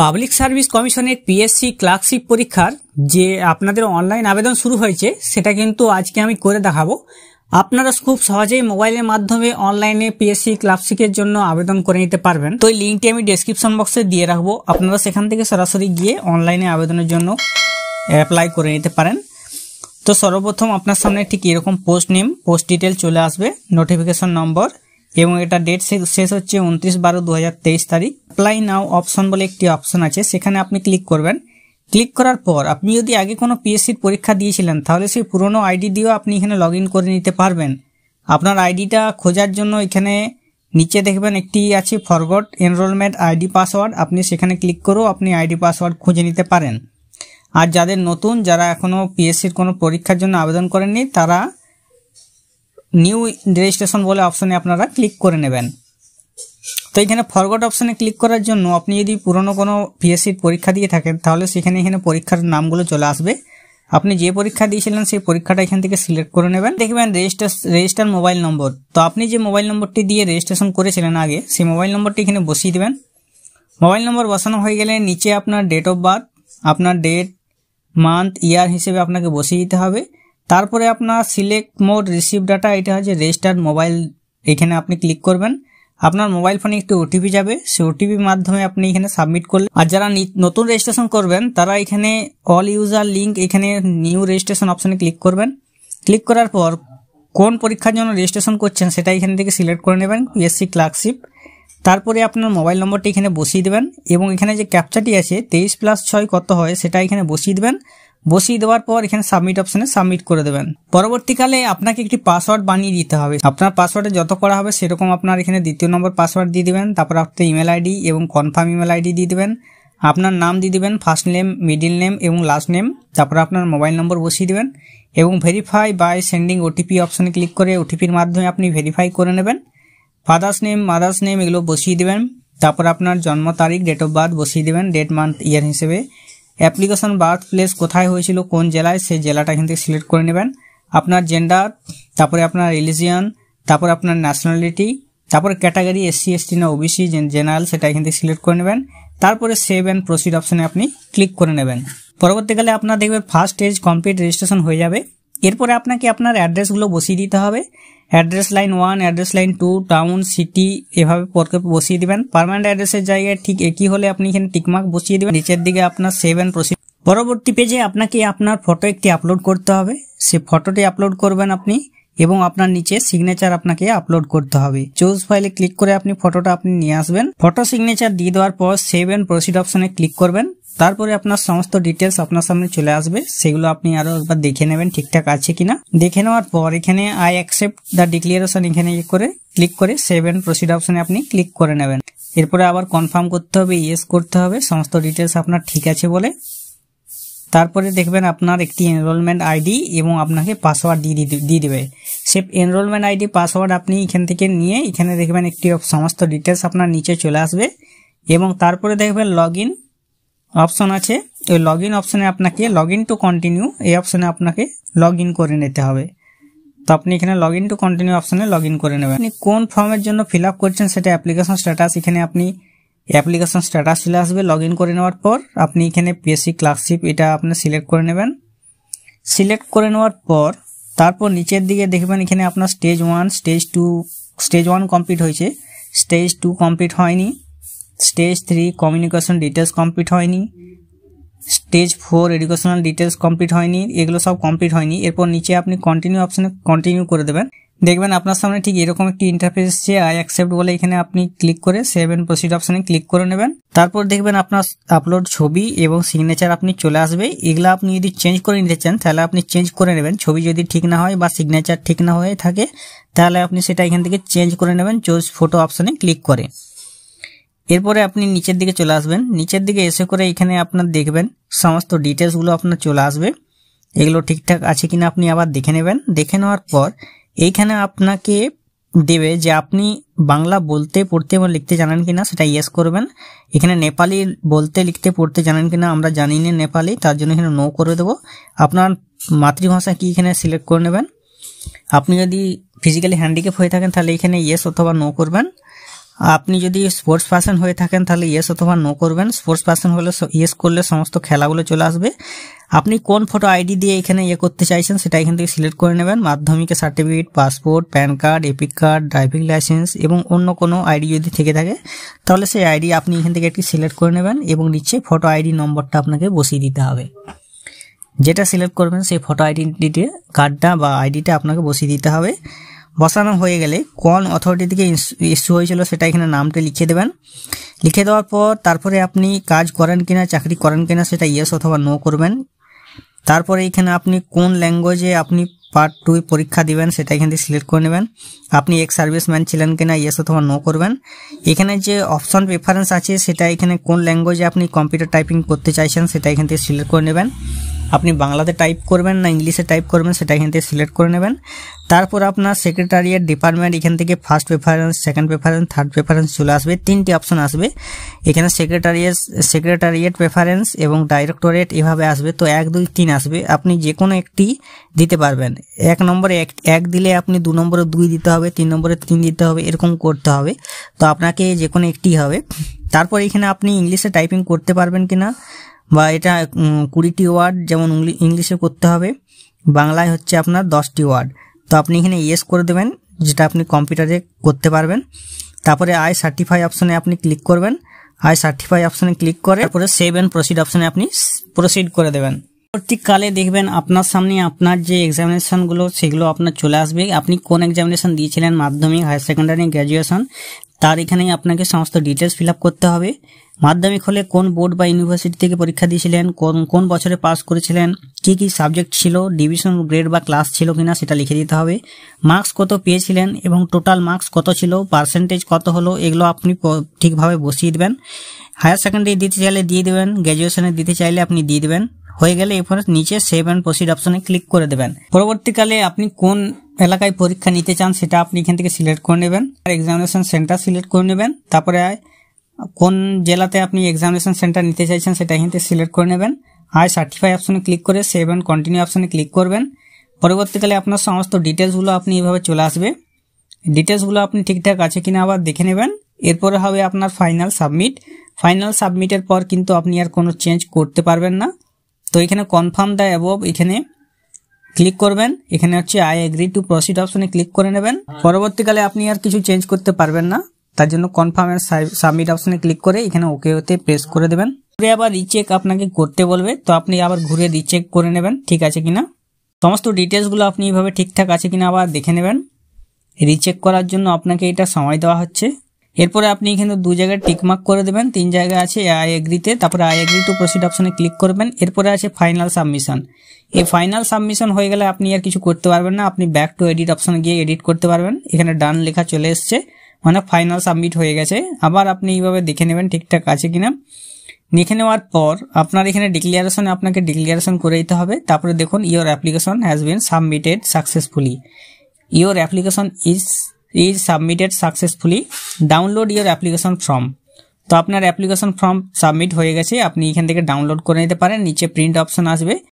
Public service কমিশনের PSC clerkship পরীক্ষার যে আপনাদের অনলাইন আবেদন শুরু হয়েছে সেটা কিন্তু আজকে আমি করে দেখাবো। আপনারা খুব সহজেই মোবাইলের মাধ্যমে অনলাইনে পিএসসি ক্লার্কশিপের জন্য আবেদন করে নিতে পারবেন। তো এই লিঙ্কটি আমি ডেসক্রিপশন বক্সে দিয়ে রাখবো, আপনারা সেখান থেকে সরাসরি গিয়ে অনলাইনে আবেদনের জন্য অ্যাপ্লাই করে নিতে পারেন। তো সর্বপ্রথম আপনার সামনে ঠিক এরকম পোস্ট নেম, পোস্ট ডিটেল চলে আসবে, নোটিফিকেশন নম্বর এবং এটা ডেট শেষ হচ্ছে 29/12/2023 তারিখ। অ্যাপ্লাই নাও অপশন বলে একটি অপশন আছে, সেখানে আপনি ক্লিক করবেন। ক্লিক করার পর আপনি যদি আগে কোনো পিএসসির পরীক্ষা দিয়েছিলেন তাহলে সেই পুরনো আইডি দিয়েও আপনি এখানে লগ ইন করে নিতে পারবেন। আপনার আইডিটা খোঁজার জন্য এখানে নিচে দেখবেন একটি আছে ফরগট এনরোলমেন্ট আইডি পাসওয়ার্ড, আপনি সেখানে ক্লিক করেও আপনি আইডি পাসওয়ার্ড খুঁজে নিতে পারেন। আর যাদের নতুন, যারা এখনও পিএসসির কোনো পরীক্ষার জন্য আবেদন করেননি, তারা নিউ রেজিস্ট্রেশন বলে অপশনে আপনারা ক্লিক করে নেবেন। তো এখানে ফরগট অপশনে ক্লিক করার জন্য আপনি যদি পুরনো কোনো পিএসসির পরীক্ষা দিয়ে থাকেন তাহলে এখানে পরীক্ষার নামগুলো চলে আসবে। আপনি যে পরীক্ষা দিয়েছিলেন সেই পরীক্ষাটা এখান থেকে সিলেক্ট করে নেবেন। দেখবেন রেজিস্টার মোবাইল নম্বর, তো আপনি যে মোবাইল নম্বরটি দিয়ে রেজিস্ট্রেশন করেছিলেন আগে, সেই মোবাইল নম্বরটি এখানে বসিয়ে দেবেন। মোবাইল নম্বর বসানো হয়ে গেলে নিচে আপনার ডেট অফ বার্থ, আপনার ডেট, মান্থ, ইয়ার হিসেবে আপনাকে বসিয়ে দিতে হবে। তারপরে আপনার সিলেক্ট মোড রিসিভ ডাটা, এটা হচ্ছে রেজিস্টার্ড মোবাইল, এখানে আপনি ক্লিক করবেন। আপনার মোবাইল ফোনে একটি ওটিপি যাবে, সেই ওটিপির মাধ্যমে আপনি এখানে সাবমিট করলে, আর যারা নতুন রেজিস্ট্রেশন করবেন তারা এখানে অল ইউজার লিঙ্ক, এখানে নিউ রেজিস্ট্রেশন অপশনে ক্লিক করবেন। ক্লিক করার পর কোন পরীক্ষার জন্য রেজিস্ট্রেশন করছেন সেটা এখান থেকে সিলেক্ট করে নেবেন, পিএসসি ক্লার্কশিপ। তারপরে আপনার মোবাইল নম্বরটি এখানে বসিয়ে দেবেন এবং এখানে যে ক্যাপচাটি আছে 23+6 কত হয় সেটা এখানে বসিয়ে দেবেন। বসিয়ে দেওয়ার পর এখানে সাবমিট অপশনে সাবমিট করে দেবেন। পরবর্তীকালে আপনাকে একটি পাসওয়ার্ড বানিয়ে দিতে হবে। আপনার পাসওয়ার্ডে যত করা হবে সেরকম আপনার এখানে দ্বিতীয় নম্বর পাসওয়ার্ড দিয়ে দিবেন। তারপর আপনার ইমেল আইডি এবং কনফার্ম ইমেল আইডি দিয়ে দিবেন। আপনার নাম দিয়ে দিবেন, ফার্স্ট নেম, মিডিল নেম এবং লাস্ট নেম। তারপর আপনার মোবাইল নম্বর বসিয়ে দিবেন এবং ভেরিফাই বাই সেন্ডিং ওটিপি অপশনে ক্লিক করে ওটিপির মাধ্যমে আপনি ভেরিফাই করে নেবেন। ফাদার্স নেম, মাদার্স নেম এগুলো বসিয়ে দিবেন। তারপর আপনার জন্ম তারিখ, ডেট অফ বার্থ বসিয়ে দিবেন, ডেট, মান্থ, ইয়ার হিসেবে। অ্যাপ্লিকেশন বার্থ প্লেস কোথায় হয়েছিল, কোন জেলায়, সেই জেলাটা এখান থেকে সিলেক্ট করে নেবেন। আপনার জেন্ডার, তারপরে আপনার রিলিজিয়ন, তারপর আপনার ন্যাশনালিটি, তারপরে ক্যাটাগরি SC ST না OBC জেনারেল, সেটা এখান থেকে সিলেক্ট করে নেবেন। তারপরে সেভ অ্যান্ড প্রসিড অপশনে আপনি ক্লিক করে নেবেন। পরবর্তীকালে আপনার দেখবেন ফার্স্ট স্টেজ কমপ্লিট রেজিস্ট্রেশন হয়ে যাবে। এরপরে আপনাকে আপনার অ্যাড্রেসগুলো বসিয়ে দিতে হবে। Address line 1, address line 2, town, city, এভাবে পরকে বসিয়ে দিবেন। পার্মানেন্ট অ্যাড্রেসের জায়গায় ঠিক একই হলে আপনি এখানে টিকমার্ক বসিয়ে দিবেন। নিচের দিকে আপনার সেভ অ্যান্ড প্রসিড। পরবর্তী পেজে আপনাকে আপনার ফটো একটি আপলোড করতে হবে, সে ফটোটি আপলোড করবেন আপনি এবং আপনার নিচে সিগনেচার আপনাকে আপলোড করতে হবে। চুজ ফাইলে ক্লিক করে আপনি ফটোটা আপনি নিয়ে আসবেন। ফটো সিগনেচার দিয়ে দেওয়ার পর সেভ অ্যান্ড প্রসিড অপশনে ক্লিক করবেন। তারপরে আপনার সমস্ত ডিটেলস আপনার সামনে চলে আসবে, সেগুলো আপনি আরো একবার দেখে নেবেন ঠিকঠাক আছে কিনা। দেখে নেওয়ার পর এখানে আই অ্যাকসেপ্ট দ্য ডিক্লারেশন এখানে ক্লিক করে সেভ অ্যান্ড প্রসিড অপশনে আপনি ক্লিক করে নেবেন। এরপরে আবার কনফার্ম করতে হবে, ইয়েস করতে হবে সমস্ত ডিটেলস আপনার ঠিক আছে বলে। তারপরে দেখবেন আপনার একটি এনরোলমেন্ট আইডি এবং আপনাকে পাসওয়ার্ড দিয়ে দিবে। সে এনরোলমেন্ট আইডি পাসওয়ার্ড আপনি এখান থেকে নিয়ে এখানে দেখবেন একটি সমস্ত ডিটেলস আপনার নিচে চলে আসবে এবং তারপরে দেখবেন লগ ইন অপশন আছে। ওই লগ ইন অপশনে আপনাকে লগ ইন টু কন্টিনিউ, এই অপশনে আপনাকে লগ ইন করে নিতে হবে। তো আপনি এখানে লগ ইন টু কন্টিনিউ অপশনে লগ ইন করে নেবেন। আপনি কোন ফর্মের জন্য ফিল আপ করছেন সেটা অ্যাপ্লিকেশন স্ট্যাটাস, এখানে আপনি অ্যাপ্লিকেশন স্ট্যাটাস চলে আসবে। লগ ইন করে নেওয়ার পর আপনি এখানে পিএসসি ক্লার্কশিপ এটা আপনি সিলেক্ট করে নেবেন। সিলেক্ট করে নেওয়ার পর তারপর নিচের দিকে দেখবেন এখানে আপনার স্টেজ 1, স্টেজ 1 কমপ্লিট হয়েছে, স্টেজ 2 কমপ্লিট হয়নি, স্টেজ 3 কমিউনিকেশন ডিটেলস কমপ্লিট হয়নি, স্টেজ 4 এডুকেশনাল ডিটেলস কমপ্লিট হয়নি, এগুলো সব কমপ্লিট হয়নি। এরপর নিচে আপনি কন্টিনিউ অপশনে কন্টিনিউ করে দেবেন। দেখবেন আপনার সামনে ঠিক এরকম একটি ইন্টারফেস এসেছে, আই অ্যাকসেপ্ট বলে, এখানে আপনি ক্লিক করে সেভ এন্ড প্রসিড অপশনে ক্লিক করে নেবেন। তারপর দেখবেন আপনার আপলোড ছবি এবং সিগনেচার আপনি চলে আসবে। এগুলা আপনি যদি চেঞ্জ করে নিতে চান তাহলে আপনি চেঞ্জ করে নেবেন। ছবি যদি ঠিক না হয় বা সিগনেচার ঠিক না হয়ে থাকে তাহলে আপনি সেটা এখান থেকে চেঞ্জ করে নেবেন চুজ ফটো অপশনে ক্লিক করে। এরপরে আপনি নিচের দিকে চলে আসবেন। নিচের দিকে এসে করে এখানে আপনার দেখবেন সমস্ত ডিটেলসগুলো আপনার চলে আসবে, এগুলো ঠিকঠাক আছে কিনা আপনি আবার দেখে নেবেন। দেখে নেওয়ার পর এইখানে আপনাকে দেবে যে আপনি বাংলা বলতে পড়তে এবং লিখতে জানেন কিনা, সেটা ইয়েস করবেন। এখানে নেপালি বলতে লিখতে পড়তে জানেন কিনা আমরা জানি না নেপালি, তার জন্য এখানে নো করে দেবো। আপনার মাতৃভাষা কি এখানে সিলেক্ট করে নেবেন। আপনি যদি ফিজিক্যালি হ্যান্ডিক্যাপ হয়ে থাকেন তাহলে এখানে ইয়েস অথবা নো করবেন। আপনি যদি স্পোর্টস পার্সন হয়ে থাকেন তাহলে ইয়েস অথবা নো করবেন। স্পোর্টস পার্সন হলে ইয়েস করলে সমস্ত খেলাগুলো চলে আসবে। আপনি কোন ফটো আইডি দিয়ে এখানে করতে চাইছেন সেটা এখান থেকে সিলেক্ট করে নেবেন। মাধ্যমিকের certificate, passport, pan card, epic card, driving licence এবং অন্য কোনো আইডি যদি থেকে থাকে তাহলে সেই আইডি আপনি এখান থেকে একটি সিলেক্ট করে নেবেন এবং নিচে ফটো আইডি নম্বরটা আপনাকে বসিয়ে দিতে হবে। যেটা সিলেক্ট করবেন সেই ফটো আইডেন্টিটি কার্ডটা বা আইডিটা আপনাকে বসিয়ে দিতে হবে। বসানো হয়ে গেলে কোন অথরিটি থেকে ইস্যু হয়েছিল সেটা এখানে নামটা লিখে দেবেন। লিখে দেওয়ার পর তারপরে আপনি কাজ করেন কিনা, চাকরি করেন কিনা সেটা ইয়েস অথবা নো করবেন। তারপরে এখানে আপনি কোন ল্যাঙ্গুয়েজে আপনি পার্ট 2 পরীক্ষা দিবেন সেটা এখান থেকে সিলেক্ট করে নেবেন। আপনি এক্স সার্ভিসম্যান ছিলেন কিনা ইয়েস অথবা নো করবেন। এখানে যে অপশন প্রেফারেন্স আছে সেটা এখানে কোন ল্যাঙ্গুয়েজে আপনি কম্পিউটার টাইপিং করতে চাইছেন সেটা এখান থেকে সিলেক্ট করে নেবেন। আপনি বাংলাতে টাইপ করবেন না ইংলিশে টাইপ করবেন সেটা এখান থেকে সিলেক্ট করে নেবেন। তারপর আপনার সেক্রেটারিয়েট ডিপার্টমেন্ট এখান থেকে first preference, second preference, third preference চলে আসবে। 3টি অপশন আসবে এখানে, সেক্রেটারিয়েট প্রেফারেন্স এবং ডাইরেক্টরেট এভাবে আসবে। তো 1, 2, 3 আসবে, আপনি যে কোনো একটি দিতে পারবেন। 1 নম্বরে 1 দিলে আপনি 2 নম্বরে 2 দিতে হবে, 3 নম্বরে 3 দিতে হবে, এরকম করতে হবে। তো আপনাকে যে কোনো একটি হবে। তারপর এখানে আপনি ইংলিশে টাইপিং করতে পারবেন কিনা, বা এটা 20টি ওয়ার্ড যেমন ইংলিশে করতে হবে, বাংলায় হচ্ছে আপনার 10টি ওয়ার্ড। তো আপনি এখানে ইয়েস করে দেবেন যেটা আপনি কম্পিউটারে করতে পারবেন। তারপরে আই সার্টিফাই অপশনে আপনি ক্লিক করবেন। আই সার্টিফাই অপশনে ক্লিক করে তারপরে সেভ এন্ড প্রসিড অপশনে আপনি প্রসিড করে দেবেন। পরবর্তীকালে দেখবেন আপনার সামনে আপনার যে এক্সামিনেশনগুলো সেগুলো আপনার চলে আসবে। আপনি কোন এক্সামিনেশন দিয়েছিলেন, মাধ্যমিক, হায়ার সেকেন্ডারি, গ্র্যাজুয়েশন, তার এখানে আপনাকে সমস্ত ডিটেলস ফিল আপ করতে হবে। মাধ্যমিক হলে কোন বোর্ড বা ইউনিভার্সিটি থেকে পরীক্ষা দিয়েছিলেন, কোন বছরে পাস করেছিলেন, কি কি সাবজেক্ট ছিল, ডিভিশন, গ্রেড বা ক্লাস ছিল কিনা সেটা লিখে দিতে হবে। মার্কস কত পেয়েছিলেন এবং টোটাল মার্কস কত ছিল, পার্সেন্টেজ কত হলো, এগুলো আপনি ঠিকভাবে বসিয়ে দেবেন। হায়ার সেকেন্ডারি দিতে চাইলে দিয়ে দেবেন, গ্র্যাজুয়েশনে দিতে চাইলে আপনি দিয়ে দেবেন। হয়ে গেলে এরপরে নিচে সেভ এন্ড প্রসিড অপশনে ক্লিক করে দেবেন। পরবর্তীকালে আপনি কোন এলাকায় পরীক্ষা নিতে চান সেটা আপনি এখান থেকে সিলেক্ট করে নেবেন। আর এক্সামিনেশন সেন্টার সিলেক্ট করে নেবেন। তারপরে কোন জেলাতে আপনি এক্সামিনেশন সেন্টার নিতে চাইছেন সেটা এখান থেকে সিলেক্ট করে নেবেন। আই সার্টিফাই অপশনে ক্লিক করে সেভ এন্ড কন্টিনিউ অপশনে ক্লিক করবেন। পরবর্তীকালে আপনার সমস্ত ডিটেলসগুলো আপনি এইভাবে চলে আসবে। ডিটেলসগুলো আপনি ঠিকঠাক আছে কিনা আবার দেখে নেবেন। এরপরে হবে আপনার ফাইনাল সাবমিট। ফাইনাল সাবমিটের পর কিন্তু আপনি আর কোনো চেঞ্জ করতে পারবেন না। তো এখানে কনফার্ম দ্য অ্যাবভ এখানে ক্লিক করবেন। এখানে হচ্ছে আই এগ্রি টু প্রসিড অপশনে ক্লিক করে নেবেন। পরবর্তীকালে আপনি আর কিছু চেঞ্জ করতে পারবেন না, তার জন্য কনফার্ম এন্ড সাবমিট অপশনে ক্লিক করে এখানে ওকে হতে প্রেস করে দেবেন। ঘুরে আবার রিচেক আপনাকে করতে বলবে, তো আপনি আবার ঘুরে রিচেক করে নেবেন ঠিক আছে কিনা। সমস্ত ডিটেলসগুলো আপনি এইভাবে ঠিকঠাক আছে কিনা আবার দেখে নেবেন। রিচেক করার জন্য আপনাকে এটা সময় দেওয়া হচ্ছে। এরপরে আপনি এখানে 2 জায়গায় টিকমার্ক করে দেবেন। 3 জায়গায় আছে আই এগ্রিতে, তারপরে আই এগ্রি টু প্রসিড অপশনে ক্লিক করবেন। এরপরে আছে ফাইনাল সাবমিশন। এই ফাইনাল সাবমিশন হয়ে গেলে আপনি আর কিছু করতে পারবেন না, আপনি ব্যাক টু এডিট অপশনে গিয়ে এডিট করতে পারবেন। এখানে ডান লেখা চলে এসছে, মানে ফাইনাল সাবমিট হয়ে গেছে। আবার আপনি এইভাবে দেখে নেবেন ঠিকঠাক আছে কিনা। লিখে নেওয়ার পর আপনার এখানে ডিক্লারেশনে আপনাকে ডিক্লারেশন করে দিতে হবে। তারপরে দেখুন your application has been submitted successfully. Your application is submitted successfully, download your application form. তো আপনার অ্যাপ্লিকেশন ফর্ম সাবমিট হয়ে গেছে, আপনি এখান থেকে ডাউনলোড করে নিতে পারেন। নিচে প্রিন্ট অপশন আসবে,